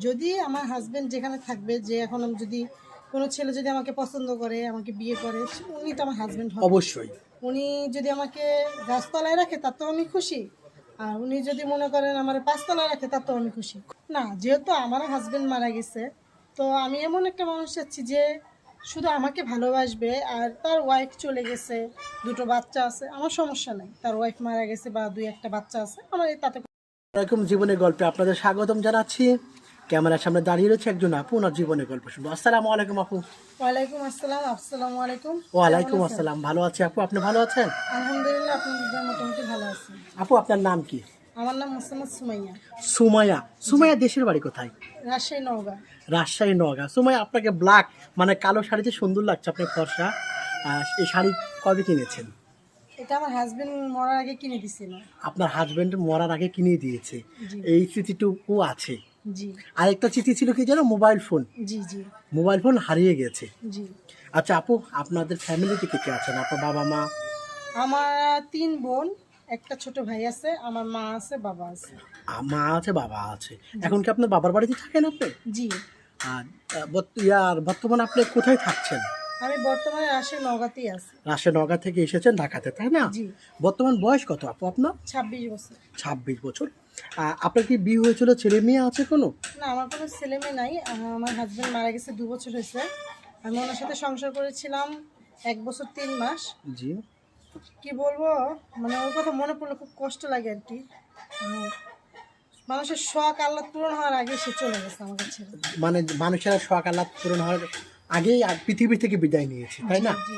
যদি আমার হাজবেন্ড যেখানে থাকবে, যে এখন আমি যদি কোনো ছেলে যদি আমাকে পছন্দ করে, আমাকে বিয়ে করে, উনি তো আমার হাজবেন্ড হবে। অবশ্যই। উনি যদি আমাকে গাছতলায় রাখে তাতেও আমি খুশি, আর উনি যদি মনে করেন আমার পাঁচতলায় রাখে তাতেও আমি খুশি। না, যেহেতু আমার হাজবেন্ড মারা গেছে, তো আমি এমন একটা মানুষ চাচ্ছি যে শুধু আমাকে ভালোবাসবে, আর তার ওয়াইফ চলে গেছে, দুটো বাচ্চা আছে, আমার সমস্যা নেই। তার ওয়াইফ মারা গেছে বা দুই একটা বাচ্চা আছে, আমার তাতে এরকম জীবনের গল্পে আপনাদের স্বাগতম জানাচ্ছি। ক্যামেরার সামনে দাঁড়িয়ে রয়েছে একজন আপু, ওনার জীবনের গল্প শুনবো। আসসালামু আলাইকুম আপু। ওয়ালাইকুম আসসালাম। আসসালামু আলাইকুম। ওয়ালাইকুম কেমন আছেন? আসসালাম, ভালো আছি আপু, আপনি ভালো আছেন? আলহামদুলিল্লাহ, আপনাদের মোটামুটি ভালো আছে। আপু আপনার নাম কি? আমার নাম মোসাম্মদ সুমাইয়া। সুমাইয়া। সুমাইয়া দেশের বাড়ি কোথায়? রাজশাহী, নওগাঁ। রাজশাহী, নওগাঁ। সুমাইয়া, আপনাকে ব্ল্যাক মানে কালো শাড়িতে সুন্দর লাগছে, আপনি ফর্সা। এই শাড়ি কবে কিনেছেন? এটা আমার হাজবেন্ড মরার আগে কিনে দিছিল। আপনার হাজবেন্ড মরার আগে কিনে দিয়েছে, জি এই স্মৃতিটুকু আছে। জি আরেকটা স্মৃতি ছিল কি জানো? Mobile phone. জি জি মোবাইল ফোন হারিয়ে গেছে। জি। আচ্ছা আপু, আপনাদের ফ্যামিলিতে কে কে আছেন? আপনার বাবা মা? আমার 3 বোন, একটা ছোট ভাই আছে, আমার মা আছে, বাবা আছে। মা আছে, বাবা আছে। এখন কি আপনার বাবার বাড়িতে থাকেন আপনি? জি। আর বর্তমানে আপনি কোথায় থাকছেন? আমি বর্তমানে রাজশাহী, নওগাঁতেই আছি। রাজশাহী, নওগাঁ থেকে এসেছেন ঢাকাতে, তাই না? জি। বর্তমান বয়স কত আপু আপনার? 26 বছর। 26 বছর। আপনার কি বিয়ে হয়েছিল? ছেলে মেয়ে আছে কোনো? না, আমার কোনো ছেলে মেয়ে নাই। আমার হাজবেন্ড মারা গেছে 2 বছর হয়েছে। আমি ওনার সাথে সংসার করেছিলাম 1 বছর 3 মাস। জি। কি বলবো, মানে ওর কথা মনে পড়লে খুব কষ্ট লাগে আর কি। উম, মানুষের শখ আহ্লাদ পূরণ হওয়ার আগে সে চলে গেছে আমাকে ছেড়ে। মানে মানুষেরা শখ আহ্লাদ পূরণ হওয়ার আগেই আর পৃথিবী থেকে বিদায় নিয়েছে, তাই না? জি।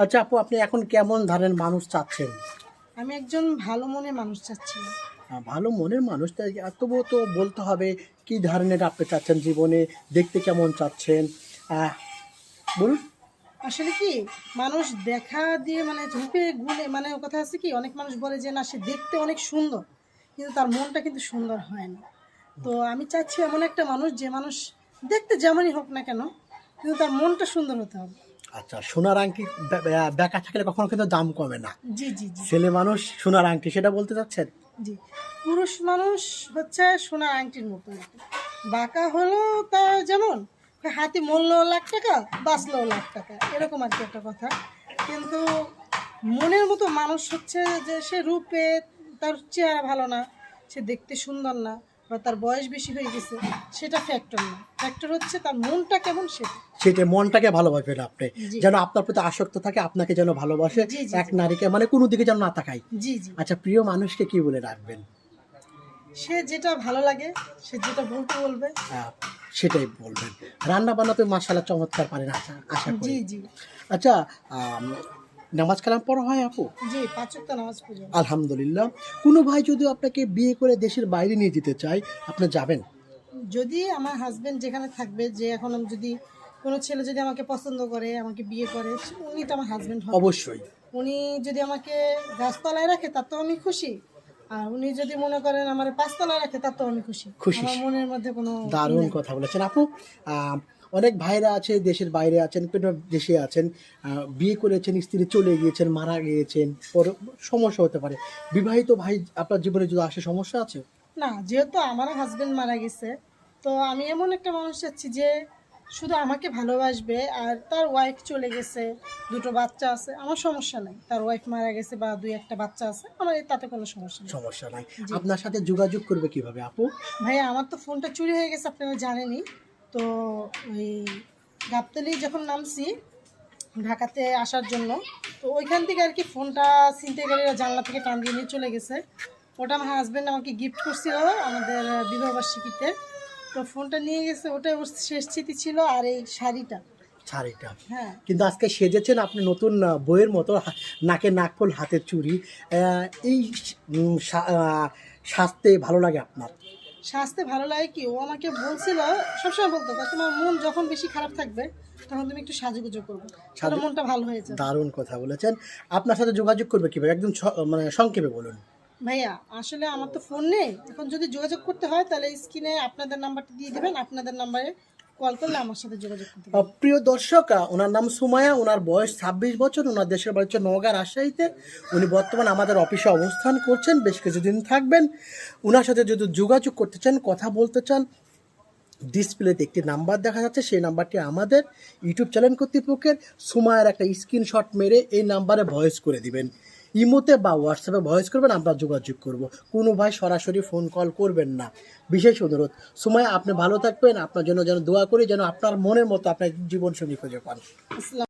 আচ্ছা আপু, আপনি এখন কেমন ধরনের মানুষ চাচ্ছেন? আমি একজন ভালো মনের মানুষ চাচ্ছি। ভালো মনের মানুষ, তাই তবুও তো বলতে হবে কি ধরনের আপনি চাচ্ছেন জীবনে, দেখতে কেমন চাচ্ছেন, বলুন। আসলে কি, মানুষ দেখা দিয়ে মানে ঝুঁকে গুলে, মানে ও কথা আছে কি, অনেক মানুষ বলে যে না সে দেখতে অনেক সুন্দর, কিন্তু তার মনটা কিন্তু সুন্দর হয় না। তো আমি চাচ্ছি এমন একটা মানুষ, যে মানুষ দেখতে যেমনই হোক না কেন, কিন্তু তার মনটা সুন্দর হতে হবে। আচ্ছা, সোনার আংটি বেঁকা থাকলে কখনো কিন্তু দাম কমে না। জি জি জি ছেলে মানুষ সোনার আংটি, সেটা বলতে চাচ্ছেন? জি। পুরুষ মানুষ হচ্ছে সোনা আংটির মতো আর কি। বাঁকা হলেও তা যেমন, হাতি মরলেও লাখ টাকা, বাঁচলেও লাখ টাকা, এরকম আর কি একটা কথা। কিন্তু মনের মতো মানুষ হচ্ছে যে সে রূপে, তার চেহারা ভালো না, সে দেখতে সুন্দর না, বা তার বয়স বেশি হয়ে গেছে, সেটা ফ্যাক্টর না। ফ্যাক্টর হচ্ছে তার মনটা কেমন সেটা। সেটা মনটাকে ভালোবাসবেন আপনি, জি যেন আপনার প্রতি আসক্ত থাকে, আপনাকে যেন ভালোবাসে, জি জি এক নারীকে মানে কোনো দিকে যেন না তাকায়। জি জি। আচ্ছা, প্রিয় মানুষকে কি বলে রাখবেন? সে যেটা ভালো লাগে, সে যেটা বলতে বলবে। আহ, সেটাই বলবেন। রান্না বান্না তো মাশাআল্লাহ চমৎকার পারেন, আশা করি। জি জি আচ্ছা, নামাজ কালাম পড়া হয় আপু? জি। 5 ওয়াক্ত নামাজ পড়ি। আলহামদুলিল্লাহ। কোনো ভাই যদি আপনাকে বিয়ে করে দেশের বাইরে নিয়ে যেতে চায়, আপনি যাবেন? যদি আমার হাজবেন্ড যেখানে থাকবে, যে এখন আমি যদি কোনো ছেলে যদি আমাকে পছন্দ করে, আমাকে বিয়ে করে, উনি তো আমার হাজবেন্ড হবে। অবশ্যই। উনি যদি আমাকে গাছতলায় রাখে তাতেও আমি খুশি, আর উনি যদি মনে করেন আমার পাঁচতলায় রাখে তাতেও আমি খুশি। খুশি। আমার মনের মধ্যে কোনো দারুণ কথা বলেছেন আপু। অনেক ভাইরা আছে দেশের বাইরে আছেন, কোনো দেশে আছেন, বিয়ে করেছেন, স্ত্রী চলে গিয়েছেন, মারা গিয়েছেন, পরে সমস্যা হতে পারে। বিবাহিত ভাই আপনার জীবনে যদি আসে, সমস্যা আছে? না, যেহেতু আমার হাজবেন্ড মারা গেছে, তো আমি এমন একটা মানুষ চাচ্ছি যে শুধু আমাকে ভালোবাসবে, আর তার ওয়াইফ চলে গেছে, দুটো বাচ্চা আছে, আমার সমস্যা নেই। তার ওয়াইফ মারা গেছে বা দুই একটা বাচ্চা আছে, আমার তাতে কোনো সমস্যা নেই। সমস্যা নাই। জি। আপনার সাথে যোগাযোগ করবে কিভাবে আপু? ভাইয়া, আমার তো ফোনটা চুরি হয়ে গেছে, আপনারা জানেনই তো। ওই গাবতলী যখন নামছি ঢাকাতে আসার জন্য, তো ওইখান থেকে আর কি ফোনটা ছিনতাইকারীরা জানলা থেকে টান দিয়ে নিয়ে চলে গেছে। ওটা আমার হাজব্যান্ড আমাকে গিফট করছিল আমাদের বিবাহবার্ষিকীতে। তো ফোনটা নিয়ে গেছে, ওটাই ওর শেষ স্মৃতি ছিল। আর এই শাড়িটা, শাড়িটা। হ্যাঁ, কিন্তু আজকে সেজেছেন আপনি নতুন বইয়ের মতো, নাকে নাকফুল, হাতের চুড়ি। এই সাজতে ভালো লাগে আপনার? সাজতে ভালো লাগে কি, ও আমাকে বলছিল, সবসময় বলতো তোমার মন যখন বেশি খারাপ থাকবে তখন তুমি একটু সাজুগুজু করবে, তাহলে মনটা ভালো হয়ে যাবে। দারুণ কথা বলেছেন। আপনার সাথে যোগাযোগ করবে কিভাবে, একদম মানে সংক্ষেপে বলুন। ভাইয়া, আসলে আমার তো ফোন নেই এখন, যদি যোগাযোগ করতে হয় তাহলে স্ক্রিনে আপনাদের নাম্বারটা দিয়ে দেবেন, আপনাদের নাম্বারে কল করলে আমার সাথে যোগাযোগ করতে পারবেন। প্রিয় দর্শক, ওনার নাম সুমাইয়া, ওনার বয়স 26 বছর, ওনার দেশের বাড়ি হচ্ছে নওগাঁ, রাজশাহীতে। উনি বর্তমানে আমাদের অফিসে অবস্থান করছেন, বেশ কিছুদিন থাকবেন। ওনার সাথে যদি যোগাযোগ করতে চান, কথা বলতে চান, ডিসপ্লেতে একটি নাম্বার দেখা যাচ্ছে, সেই নাম্বারটি আমাদের ইউটিউব চ্যানেল কর্তৃপক্ষের। সময়ের একটা স্ক্রিনশট মেরে এই নাম্বারে ভয়েস করে দিবেন, ইমোতে বা হোয়াটসঅ্যাপে ভয়েস করবেন, আমরা যোগাযোগ করব। কোনো ভাই সরাসরি ফোন কল করবেন না, বিশেষ অনুরোধ। সময় আপনি ভালো থাকবেন, আপনার জন্য যেন দোয়া করি যেন আপনার মনের মতো আপনার জীবনসঙ্গী খুঁজে পান। আসসালাম।